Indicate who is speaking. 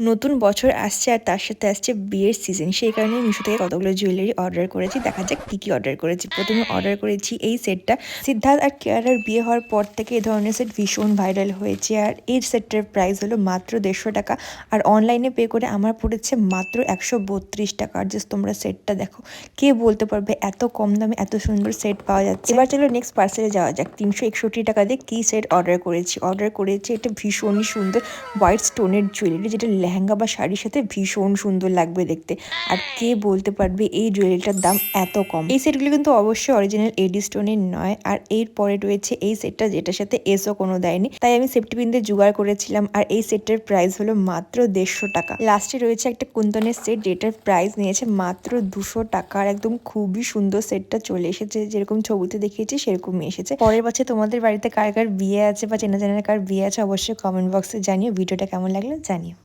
Speaker 1: নতুন বছর আসছে আর তার সাথে আসছে বিয়ের সিজন, সেই কারণে মিশো থেকে কতগুলো জুয়েলারি অর্ডার করেছি। দেখা যাক কি কি অর্ডার করেছি। প্রথমে অর্ডার করেছি এই সেটটা। সিদ্ধার্থ আর কেয়ারার বিয়ে হওয়ার পর থেকে এই ধরনের সেট ভীষণ ভাইরাল হয়েছে, আর এই সেটটার প্রাইস হলো মাত্র 150 টাকা। আর অনলাইনে পে করে আমার পড়েছে মাত্র 132 টাকা। আর জাস্ট তোমরা সেটটা দেখো, কে বলতে পারবে এত কম দামে এত সুন্দর সেট পাওয়া যাচ্ছে। এবার চলো নেক্সট পার্সেলে যাওয়া যাক। 361 টাকা দিয়ে কি সেট অর্ডার করেছি এটা ভীষণই সুন্দর হোয়াইট স্টোনের জুয়েলারি, যেটা লেহেঙ্গা বা শাড়ির সাথে ভীষণ সুন্দর লাগবে দেখতে। আর কে বলতে পারবে এই জুয়েলারিটার দাম এত কম। এই সেটগুলো কিন্তু অবশ্যই অরিজিনাল এডি স্টোনের নয়। আর এর পরে রয়েছে এই সেটটা, যেটার সাথে এসও কোনো দেয়নি, তাই আমি সেফটি পিন দিয়ে জোগাড় করেছিলাম। আর এই সেটটার প্রাইস হলো মাত্র 150 টাকা। লাস্টে রয়েছে একটা কুন্তনের সেট, যেটার প্রাইস নিয়েছে মাত্র 200 টাকা। আর একদম খুবই সুন্দর সেটটা চলে এসেছে, যেরকম ছবিতে দেখিয়েছি সেরকমই এসেছে। পরের বছর তোমাদের বাড়িতে কার কার বিয়ে আছে বা চেনা জানার কার বিয়ে আছে অবশ্যই কমেন্ট বক্সে জানিও। ভিডিওটা কেমন লাগলো জানিও।